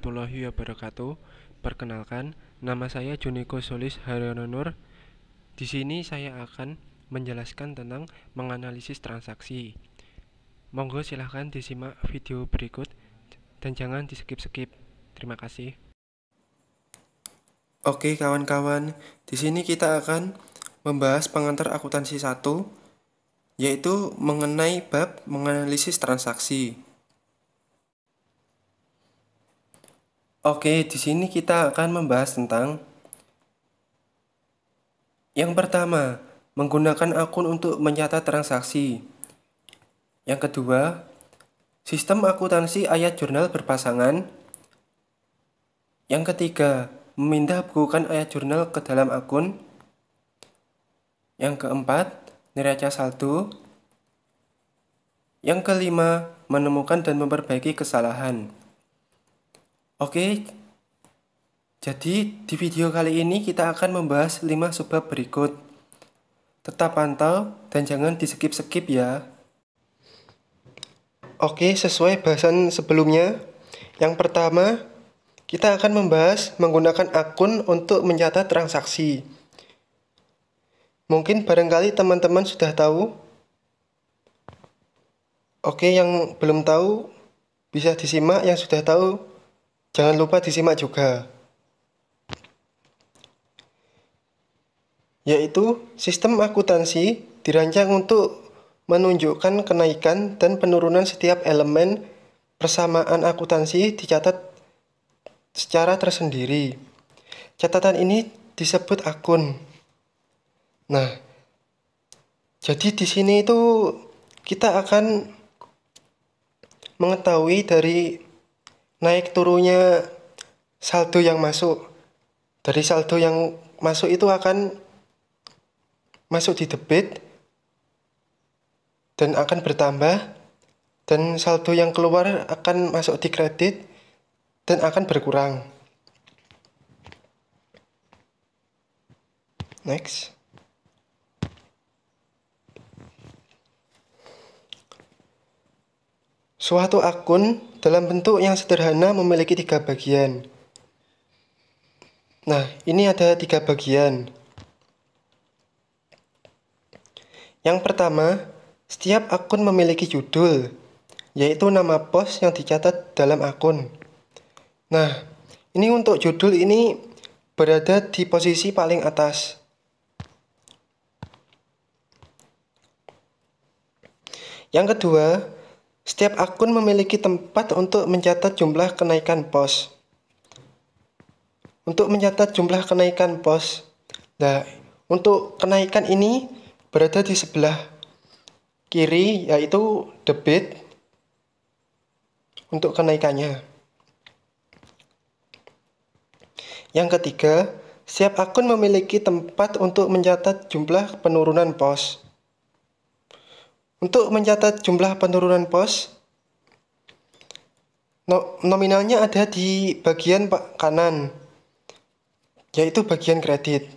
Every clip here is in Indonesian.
warahmatullahi wabarakatuh. Perkenalkan, nama saya Juniko Solis Haryono Nur. Di sini saya akan menjelaskan tentang menganalisis transaksi. Monggo silahkan disimak video berikut dan jangan di-skip-skip. Terima kasih. Oke kawan-kawan, di sini kita akan membahas pengantar akuntansi 1, yaitu mengenai bab menganalisis transaksi. Oke, di sini kita akan membahas tentang yang pertama, menggunakan akun untuk mencatat transaksi. Yang kedua, sistem akuntansi ayat jurnal berpasangan. Yang ketiga, memindah bukukan ayat jurnal ke dalam akun. Yang keempat, neraca saldo. Yang kelima, menemukan dan memperbaiki kesalahan. Oke, jadi di video kali ini kita akan membahas 5 subbab berikut. Tetap pantau dan jangan di-skip-skip ya. Oke, sesuai bahasan sebelumnya, yang pertama kita akan membahas menggunakan akun untuk mencatat transaksi. Mungkin barangkali teman-teman sudah tahu. Oke, yang belum tahu bisa disimak, yang sudah tahu jangan lupa disimak juga. Yaitu sistem akuntansi dirancang untuk menunjukkan kenaikan dan penurunan setiap elemen persamaan akuntansi dicatat secara tersendiri. Catatan ini disebut akun. Nah, jadi di sini itu kita akan mengetahui dari naik turunnya saldo yang masuk. Dari saldo yang masuk itu akan masuk di debit dan akan bertambah, dan saldo yang keluar akan masuk di kredit dan akan berkurang. Next. Suatu akun dalam bentuk yang sederhana memiliki 3 bagian. Nah, ini ada 3 bagian. Yang pertama, setiap akun memiliki judul, yaitu nama pos yang dicatat dalam akun. Nah, ini untuk judul ini berada di posisi paling atas. Yang kedua, setiap akun memiliki tempat untuk mencatat jumlah kenaikan pos. Untuk mencatat jumlah kenaikan pos, nah, untuk kenaikan ini berada di sebelah kiri, yaitu debit untuk kenaikannya. Yang ketiga, setiap akun memiliki tempat untuk mencatat jumlah penurunan pos. Untuk mencatat jumlah penurunan pos, nominalnya ada di bagian kanan, yaitu bagian kredit.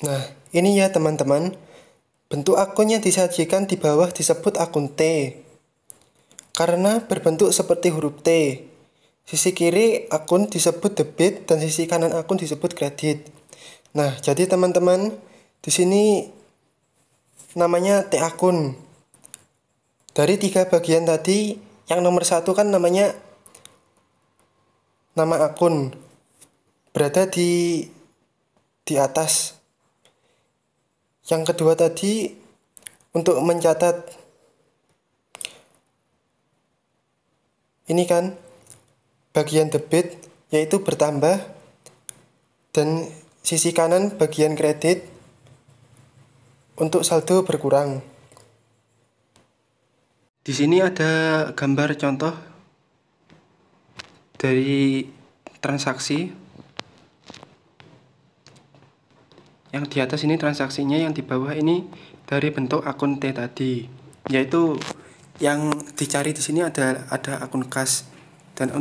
Nah, ini ya teman-teman, bentuk akun yang disajikan di bawah disebut akun T, karena berbentuk seperti huruf T. Sisi kiri akun disebut debit dan sisi kanan akun disebut kredit. Nah, jadi teman-teman, di sini namanya T akun. Dari 3 bagian tadi, yang nomor 1 kan namanya nama akun, berada di atas. Yang kedua tadi untuk mencatat ini kan bagian debit, yaitu bertambah, dan sisi kanan bagian kredit untuk saldo berkurang. Di sini ada gambar contoh dari transaksi. Yang di atas ini transaksinya, yang di bawah ini dari bentuk akun T tadi, yaitu yang dicari di sini ada akun kas. Dan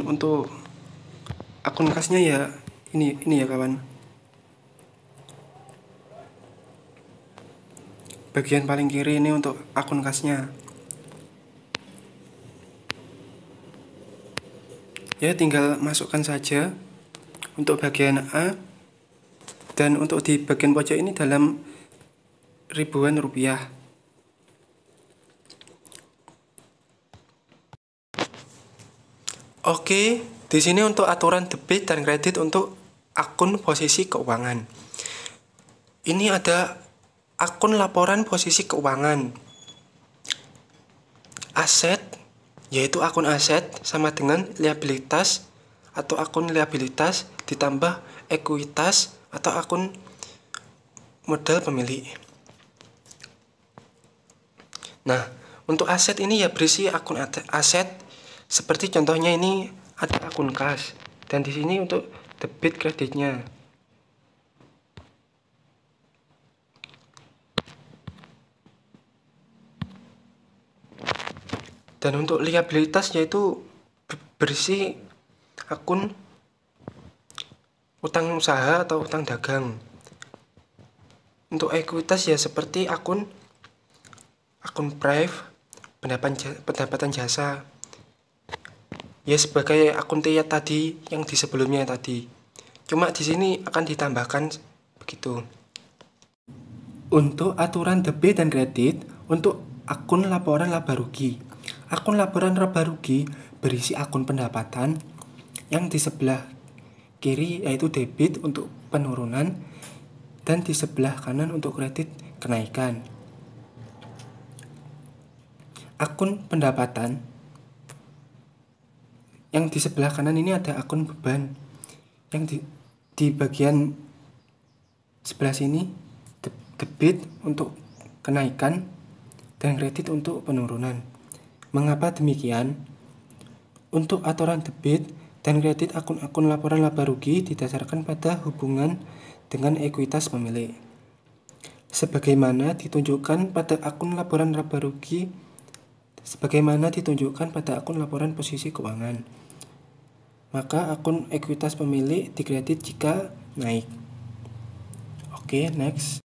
untuk akun kasnya ya ini ya kawan. Bagian paling kiri ini untuk akun kasnya. Ya, tinggal masukkan saja untuk bagian A, dan untuk di bagian pojok ini dalam ribuan rupiah. Oke, di sini untuk aturan debit dan kredit untuk akun posisi keuangan. Ini ada akun laporan posisi keuangan. Aset, yaitu akun aset sama dengan liabilitas atau akun liabilitas ditambah ekuitas atau akun modal pemilik. Nah, untuk aset ini ya berisi akun aset seperti contohnya ini ada akun kas, dan di sini untuk debit kreditnya. Dan untuk liabilitas yaitu berisi akun utang usaha atau utang dagang. Untuk ekuitas ya seperti akun prive, pendapatan jasa. Ya sebagai akun TIA tadi yang di sebelumnya tadi. Cuma di sini akan ditambahkan begitu. Untuk aturan debit dan kredit untuk akun laporan laba rugi. Akun laporan laba rugi berisi akun pendapatan yang di sebelah kiri yaitu debit untuk penurunan dan di sebelah kanan untuk kredit kenaikan. Akun pendapatan yang di sebelah kanan ini ada akun beban yang di bagian sebelah sini debit untuk kenaikan dan kredit untuk penurunan. Mengapa demikian? Untuk aturan debit dan kredit akun-akun laporan laba rugi didasarkan pada hubungan dengan ekuitas pemilik. Sebagaimana ditunjukkan pada akun laporan laba rugi, sebagaimana ditunjukkan pada akun laporan posisi keuangan. Maka akun ekuitas pemilik dikredit jika naik. Oke, next.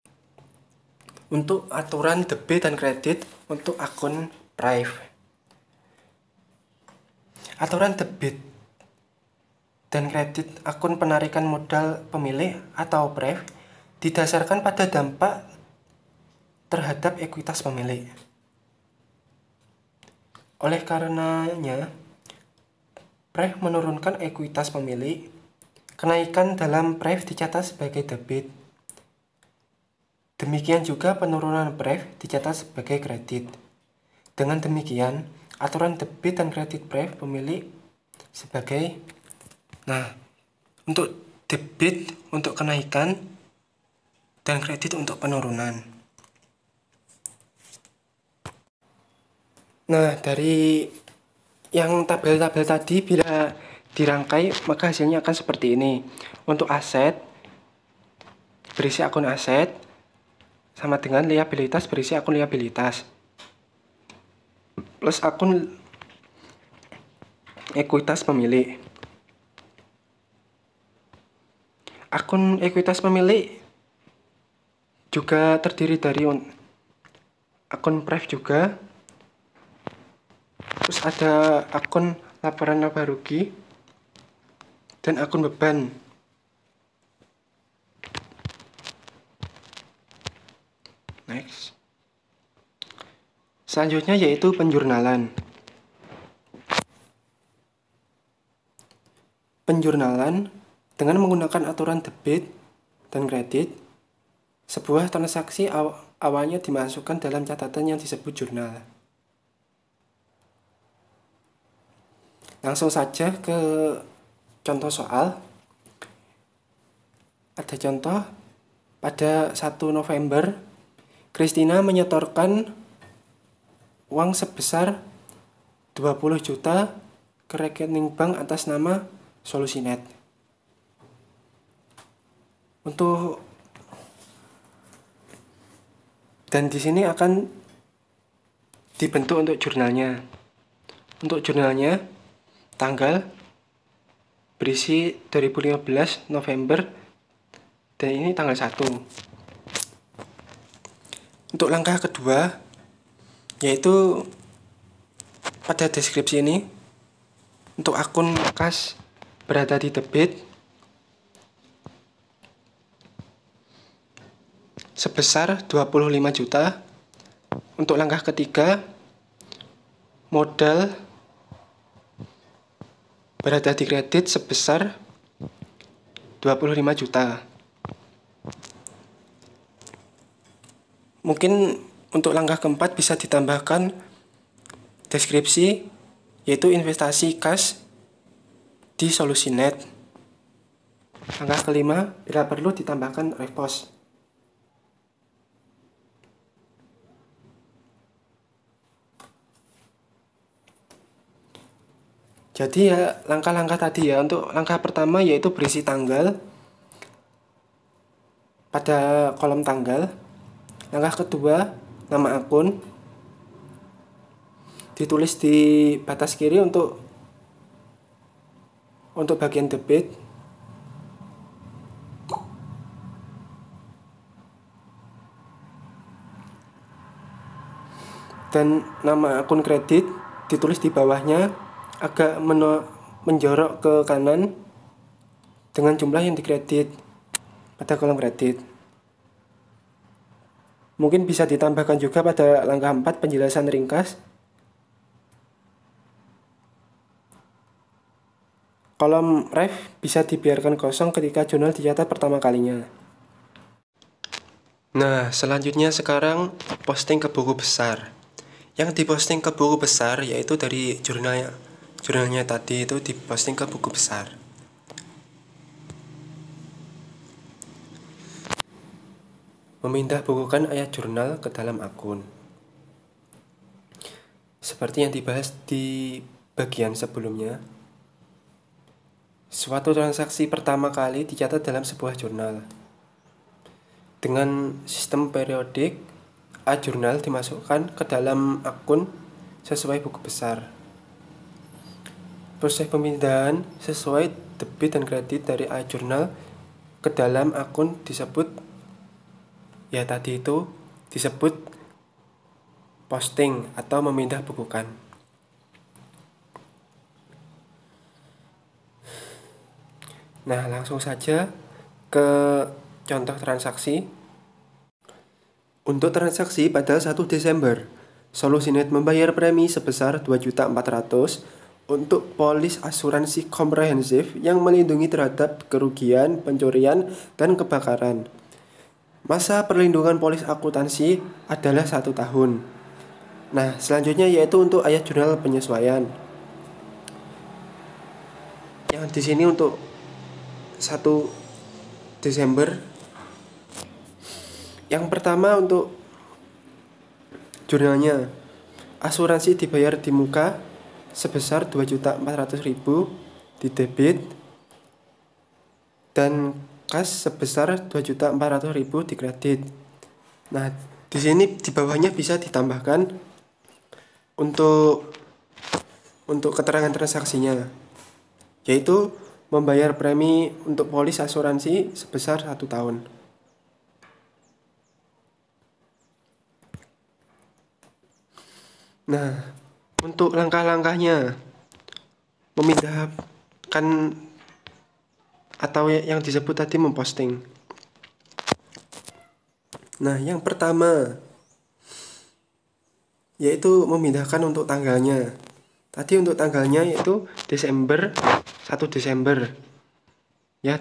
Untuk aturan debit dan kredit untuk akun prive. Aturan debit dan kredit akun penarikan modal pemilik atau PREV didasarkan pada dampak terhadap ekuitas pemilik. Oleh karenanya, PREV menurunkan ekuitas pemilik, kenaikan dalam PREV dicatat sebagai debit. Demikian juga penurunan PREV dicatat sebagai kredit. Dengan demikian, aturan debit dan kredit PREV pemilik sebagai untuk debit untuk kenaikan dan kredit untuk penurunan. Nah, dari yang tabel-tabel tadi bila dirangkai maka hasilnya akan seperti ini. Untuk aset berisi akun aset sama dengan liabilitas berisi akun liabilitas plus akun ekuitas pemilik. Akun ekuitas pemilik juga terdiri dari akun PREV juga, terus ada akun laporan laba rugi dan akun beban. Next. Selanjutnya yaitu penjurnalan. Penjurnalan dengan menggunakan aturan debit dan kredit, sebuah transaksi awalnya dimasukkan dalam catatan yang disebut jurnal. Langsung saja ke contoh soal. Ada contoh, pada 1 November, Christina menyetorkan uang sebesar 20 juta ke rekening bank atas nama Solusinet. Dan di sini akan dibentuk untuk jurnalnya. Untuk jurnalnya, tanggal, berisi 2015 November dan ini tanggal 1. Untuk langkah kedua yaitu pada deskripsi ini, untuk akun kas berada di debit sebesar 25 juta. Untuk langkah ketiga, modal berada di kredit sebesar 25 juta. Mungkin untuk langkah keempat bisa ditambahkan deskripsi, yaitu investasi kas di Solusinet. Langkah kelima, bila perlu ditambahkan repost. Jadi ya langkah-langkah tadi ya. Untuk langkah pertama yaitu berisi tanggal pada kolom tanggal. Langkah kedua, nama akun ditulis di batas kiri untuk bagian debit. Dan nama akun kredit ditulis di bawahnya agak menjorok ke kanan dengan jumlah yang dikredit pada kolom kredit. Mungkin bisa ditambahkan juga pada langkah 4 penjelasan ringkas. Kolom ref bisa dibiarkan kosong ketika jurnal dicatat pertama kalinya. Nah, selanjutnya sekarang posting ke buku besar. Yang diposting ke buku besar yaitu dari jurnalnya tadi itu diposting ke buku besar. Memindah bukukan ayat jurnal ke dalam akun. Seperti yang dibahas di bagian sebelumnya, suatu transaksi pertama kali dicatat dalam sebuah jurnal. Dengan sistem periodik, jurnal dimasukkan ke dalam akun sesuai buku besar. Proses pemindahan sesuai debit dan kredit dari jurnal ke dalam akun disebut posting atau memindah bukukan. Nah, langsung saja ke contoh transaksi. Untuk transaksi pada 1 Desember, Solusinet membayar premi sebesar 2.400.000 untuk polis asuransi komprehensif yang melindungi terhadap kerugian, pencurian, dan kebakaran. Masa perlindungan polis akuntansi adalah 1 tahun. Nah, selanjutnya yaitu untuk ayat jurnal penyesuaian. Yang di sini untuk 1 Desember. Yang pertama untuk jurnalnya, asuransi dibayar di muka sebesar 2.400.000 di debit dan kas sebesar 2.400.000 di kredit. Nah, di sini di bawahnya bisa ditambahkan untuk keterangan transaksinya, yaitu membayar premi untuk polis asuransi sebesar 1 tahun. Nah, untuk langkah-langkahnya memindahkan atau yang disebut tadi memposting. Nah, yang pertama yaitu memindahkan untuk tanggalnya. Tadi untuk tanggalnya yaitu 1 Desember. Ya,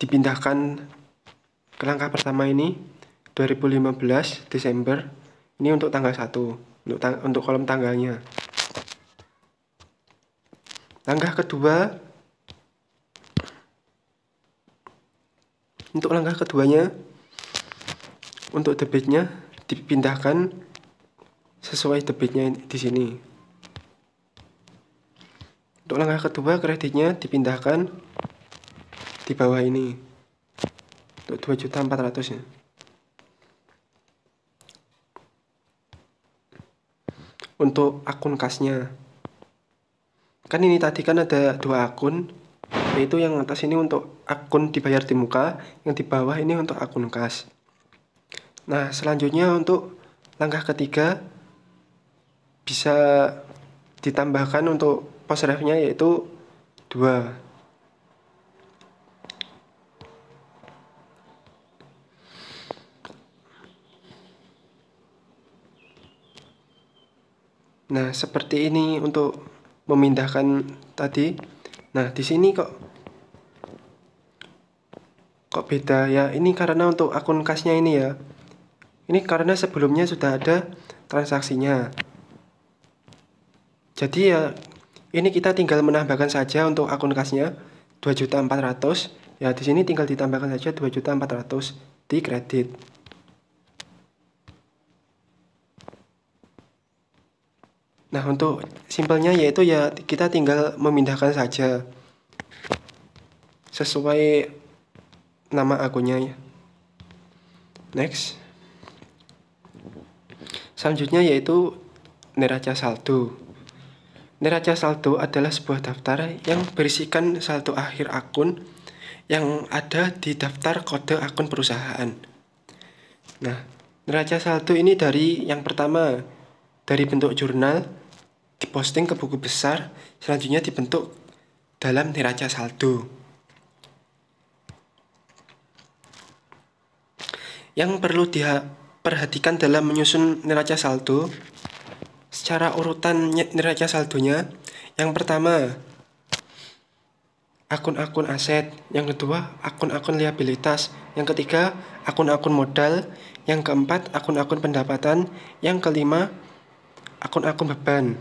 dipindahkan ke langkah pertama ini 2015 Desember. Ini untuk tanggal 1 untuk kolom tanggalnya. Langkah kedua, untuk langkah keduanya, untuk debitnya dipindahkan sesuai debitnya di sini. Untuk langkah kedua, kreditnya dipindahkan di bawah ini untuk 2.400.000 ya. Untuk akun kasnya, kan ini tadi kan ada 2 akun. yaitu yang atas ini untuk akun dibayar di muka, yang di bawah ini untuk akun kas. Nah, selanjutnya untuk langkah ketiga bisa ditambahkan untuk pos refnya yaitu 2. Nah, seperti ini untuk memindahkan tadi. Nah, di sini kok beda ya. Ini karena untuk akun kasnya ini ya. Ini karena sebelumnya sudah ada transaksinya. Jadi ya ini kita tinggal menambahkan saja untuk akun kasnya 2.400.000. Ya, di sini tinggal ditambahkan saja 2.400.000 di kredit. Nah, untuk simpelnya yaitu ya kita tinggal memindahkan saja sesuai nama akunnya ya. Next. Selanjutnya yaitu neraca saldo. Neraca saldo adalah sebuah daftar yang berisikan saldo akhir akun yang ada di daftar kode akun perusahaan. Nah, neraca saldo ini dari yang pertama dari bentuk jurnal diposting ke buku besar, selanjutnya dibentuk dalam neraca saldo. Yang perlu diperhatikan dalam menyusun neraca saldo, secara urutan neraca saldonya, yang pertama akun-akun aset, yang kedua akun-akun liabilitas, yang ketiga akun-akun modal, yang keempat akun-akun pendapatan, yang kelima akun-akun beban.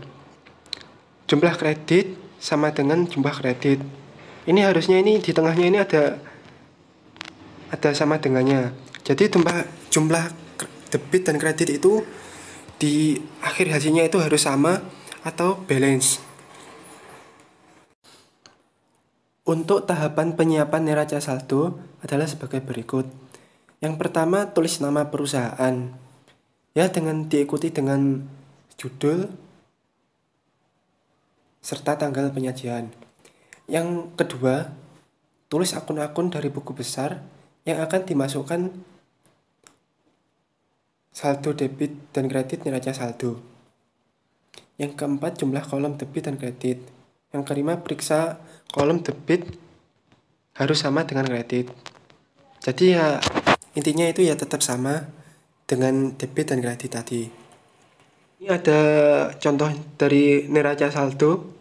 Jumlah kredit sama dengan jumlah kredit. Ini harusnya ini di tengahnya ini ada sama dengannya. Jadi jumlah debit dan kredit itu di akhir hasilnya itu harus sama atau balance. Untuk tahapan penyiapan neraca saldo adalah sebagai berikut. Yang pertama, tulis nama perusahaan. Ya, dengan diikuti dengan judul serta tanggal penyajian. Yang kedua, tulis akun-akun dari buku besar yang akan dimasukkan saldo debit dan kredit neraca saldo. Yang keempat, jumlah kolom debit dan kredit. Yang kelima, periksa kolom debit harus sama dengan kredit. Jadi ya intinya itu ya tetap sama dengan debit dan kredit tadi. Ini ada contoh dari neraca saldo.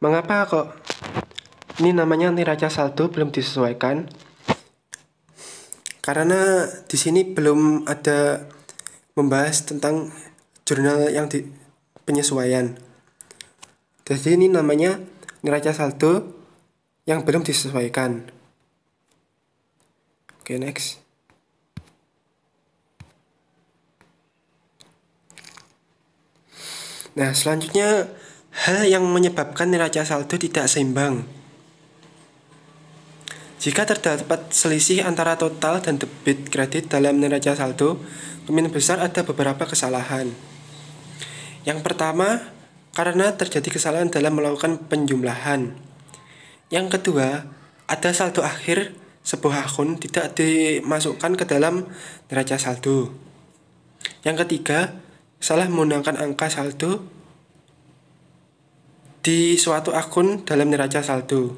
Mengapa kok ini namanya neraca saldo belum disesuaikan? Karena di sini belum ada membahas tentang jurnal yang di penyesuaian. Jadi ini namanya neraca saldo yang belum disesuaikan. Oke, next. Nah, selanjutnya hal yang menyebabkan neraca saldo tidak seimbang. Jika terdapat selisih antara total dan debit kredit dalam neraca saldo, kemungkinan besar ada beberapa kesalahan. Yang pertama, karena terjadi kesalahan dalam melakukan penjumlahan. Yang kedua, ada saldo akhir sebuah akun tidak dimasukkan ke dalam neraca saldo. Yang ketiga, salah menggunakan angka saldo di suatu akun dalam neraca saldo.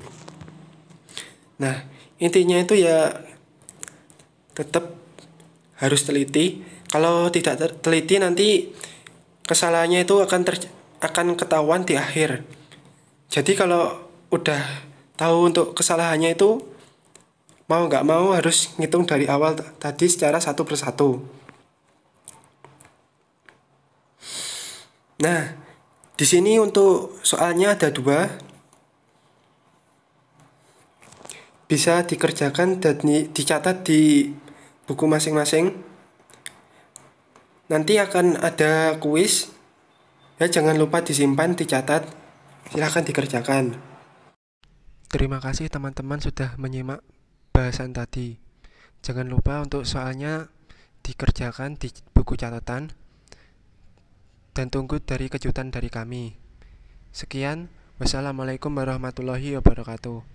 Nah, intinya itu ya tetap harus teliti. Kalau tidak teliti nanti kesalahannya itu akan ketahuan di akhir. Jadi kalau udah tahu untuk kesalahannya itu mau nggak mau harus ngitung dari awal tadi secara satu persatu. Nah, di sini untuk soalnya ada 2. Bisa dikerjakan dan dicatat di buku masing-masing. Nanti akan ada kuis. Ya, jangan lupa disimpan, dicatat. Silahkan dikerjakan. Terima kasih teman-teman sudah menyimak bahasan tadi. Jangan lupa untuk soalnya dikerjakan di buku catatan. Dan tunggu dari kejutan dari kami. Sekian, Wassalamualaikum warahmatullahi wabarakatuh.